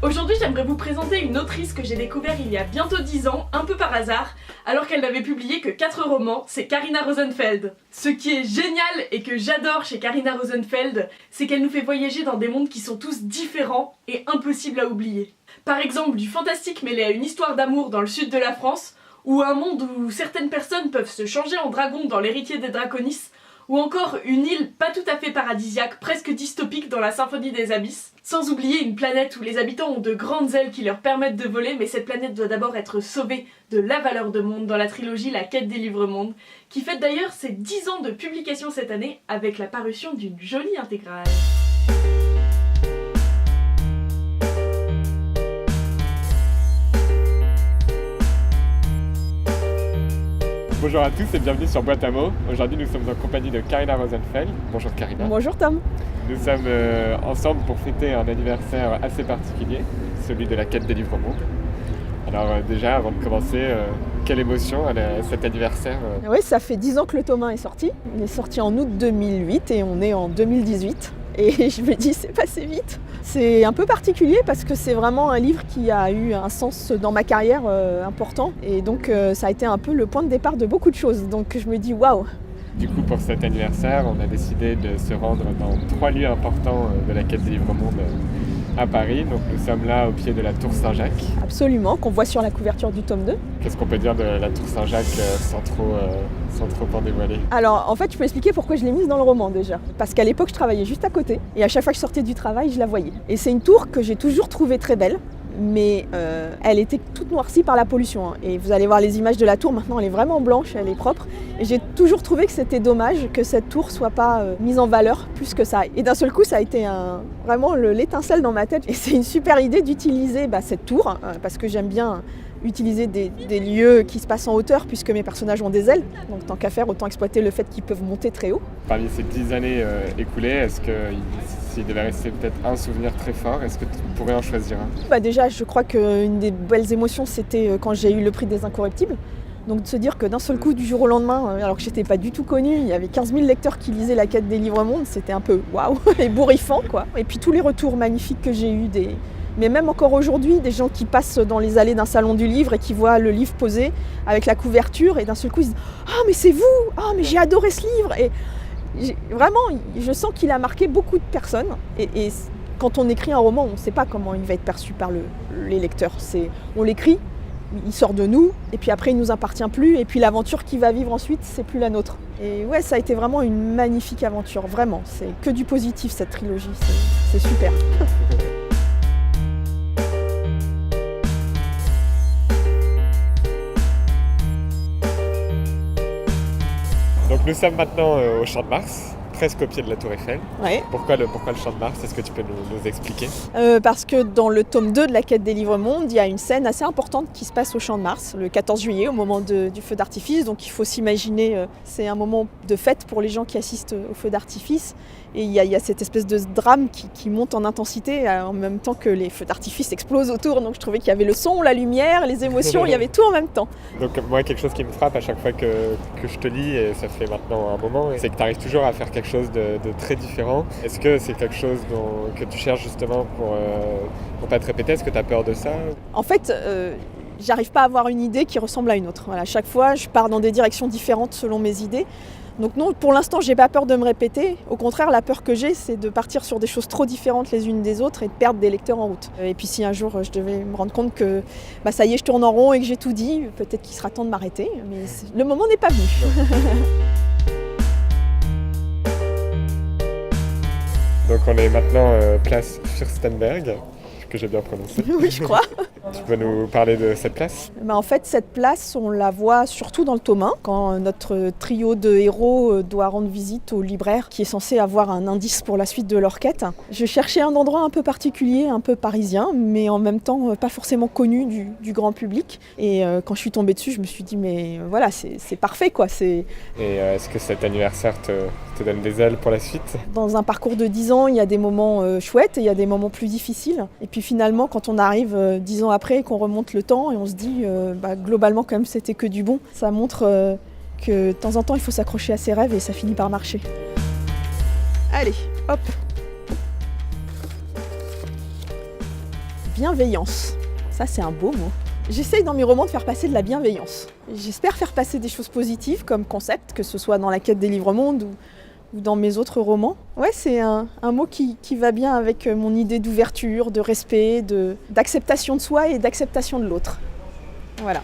Aujourd'hui, j'aimerais vous présenter une autrice que j'ai découvert il y a bientôt 10 ans, un peu par hasard, alors qu'elle n'avait publié que 4 romans, c'est Karina Rosenfeld. Ce qui est génial et que j'adore chez Karina Rosenfeld, c'est qu'elle nous fait voyager dans des mondes qui sont tous différents et impossibles à oublier. Par exemple, du fantastique mêlé à une histoire d'amour dans le sud de la France, ou un monde où certaines personnes peuvent se changer en dragon dans l'héritier des Draconis, ou encore une île pas tout à fait paradisiaque, presque dystopique dans la symphonie des abysses. Sans oublier une planète où les habitants ont de grandes ailes qui leur permettent de voler, mais cette planète doit d'abord être sauvée de la valeur de monde dans la trilogie La Quête des Livres-Mondes, qui fête d'ailleurs ses 10 ans de publication cette année avec la parution d'une jolie intégrale. Bonjour à tous et bienvenue sur Boîte à mots. Aujourd'hui nous sommes en compagnie de Karina Rosenfeld. Bonjour Karina. Bonjour Tom. Nous sommes ensemble pour fêter un anniversaire assez particulier, celui de la Quête des Livres-Mondes. Alors déjà avant de commencer, quelle émotion à cet anniversaire Oui, ça fait 10 ans que le tome 1 est sorti. Il est sorti en août 2008 et on est en 2018. Et je me dis, c'est passé vite. C'est un peu particulier parce que c'est vraiment un livre qui a eu un sens dans ma carrière important. Et donc ça a été un peu le point de départ de beaucoup de choses. Donc je me dis, waouh. Du coup pour cet anniversaire, on a décidé de se rendre dans 3 lieux importants de la Quête des Livres-Mondes à Paris. Donc nous sommes là au pied de la Tour Saint-Jacques. Absolument, qu'on voit sur la couverture du tome 2. Qu'est-ce qu'on peut dire de la Tour Saint-Jacques sans trop en dévoiler? Alors en fait je peux expliquer pourquoi je l'ai mise dans le roman déjà. Parce qu'à l'époque je travaillais juste à côté et à chaque fois que je sortais du travail je la voyais. Et c'est une tour que j'ai toujours trouvée très belle. Mais elle était toute noircie par la pollution. Hein. Et vous allez voir les images de la tour, maintenant elle est vraiment blanche, elle est propre. Et j'ai toujours trouvé que c'était dommage que cette tour soit pas mise en valeur plus que ça. Et d'un seul coup ça a été vraiment l'étincelle dans ma tête. Et c'est une super idée d'utiliser cette tour, parce que j'aime bien utiliser des lieux qui se passent en hauteur puisque mes personnages ont des ailes. Donc tant qu'à faire, autant exploiter le fait qu'ils peuvent monter très haut. Parmi ces 10 années écoulées, est-ce que s'il devait rester peut-être un souvenir très fort, est-ce que tu pourrais en choisir un? Déjà, je crois qu'une des belles émotions, c'était quand j'ai eu le prix des Incorruptibles. Donc de se dire que d'un seul coup, du jour au lendemain, alors que j'étais pas du tout connue, il y avait 15 000 lecteurs qui lisaient La Quête des Livres-Mondes, c'était un peu waouh, ébouriffant quoi. Et puis tous les retours magnifiques que j'ai eus, mais même encore aujourd'hui, des gens qui passent dans les allées d'un salon du livre et qui voient le livre posé avec la couverture et d'un seul coup ils disent « Ah mais c'est vous! Ah mais j'ai adoré ce livre !» Et vraiment, je sens qu'il a marqué beaucoup de personnes. Et quand on écrit un roman, on ne sait pas comment il va être perçu par les lecteurs. On l'écrit, il sort de nous, et puis après il ne nous appartient plus, et puis l'aventure qu'il va vivre ensuite, c'est plus la nôtre. Et ouais, ça a été vraiment une magnifique aventure, vraiment. C'est que du positif cette trilogie, c'est super. Donc nous sommes maintenant au Champ de Mars, presque au pied de la Tour Eiffel. Ouais. Pourquoi le Champ de Mars? Est-ce que tu peux nous expliquer? Parce que dans le tome 2 de La Quête des Livres-Mondes, il y a une scène assez importante qui se passe au Champ de Mars, le 14 juillet, au moment du feu d'artifice. Donc il faut s'imaginer, c'est un moment de fête pour les gens qui assistent au feu d'artifice. Et il y a cette espèce de drame qui monte en intensité en même temps que les feux d'artifice explosent autour. Donc je trouvais qu'il y avait le son, la lumière, les émotions, il y avait tout en même temps. Donc moi, quelque chose qui me frappe à chaque fois que je te lis, et ça fait maintenant un moment, c'est que tu arrives toujours à faire quelque chose de très différent. Est-ce que c'est quelque chose que tu cherches justement pour pas te répéter? Est-ce que tu as peur de ça? En fait, j'arrive pas à avoir une idée qui ressemble à une autre. Voilà, chaque fois, je pars dans des directions différentes selon mes idées. Donc non, pour l'instant, j'ai pas peur de me répéter. Au contraire, la peur que j'ai, c'est de partir sur des choses trop différentes les unes des autres et de perdre des lecteurs en route. Et puis si un jour, je devais me rendre compte que ça y est, je tourne en rond et que j'ai tout dit, peut-être qu'il sera temps de m'arrêter. Mais le moment n'est pas venu. Donc on est maintenant place Fürstenberg, que j'ai bien prononcé. Oui, je crois. Tu peux nous parler de cette place? En fait, cette place, on la voit surtout dans le tome 1, quand notre trio de héros doit rendre visite au libraire qui est censé avoir un indice pour la suite de leur quête. Je cherchais un endroit un peu particulier, un peu parisien, mais en même temps pas forcément connu du grand public. Et quand je suis tombée dessus, je me suis dit, mais voilà, c'est parfait quoi. Et est-ce que cet anniversaire te donne des ailes pour la suite? Dans un parcours de 10 ans, il y a des moments chouettes et il y a des moments plus difficiles. Et puis finalement, quand on arrive 10 ans après et qu'on remonte le temps et on se dit globalement quand même c'était que du bon, ça montre que de temps en temps il faut s'accrocher à ses rêves et ça finit par marcher. Allez, hop. bienveillance. Ça, c'est un beau mot. J'essaye dans mes romans de faire passer de la bienveillance. J'espère faire passer des choses positives comme concept, que ce soit dans La Quête des Livres-mondes ou dans mes autres romans. Ouais, c'est un mot qui va bien avec mon idée d'ouverture, de respect, d'acceptation de soi et d'acceptation de l'autre. Voilà.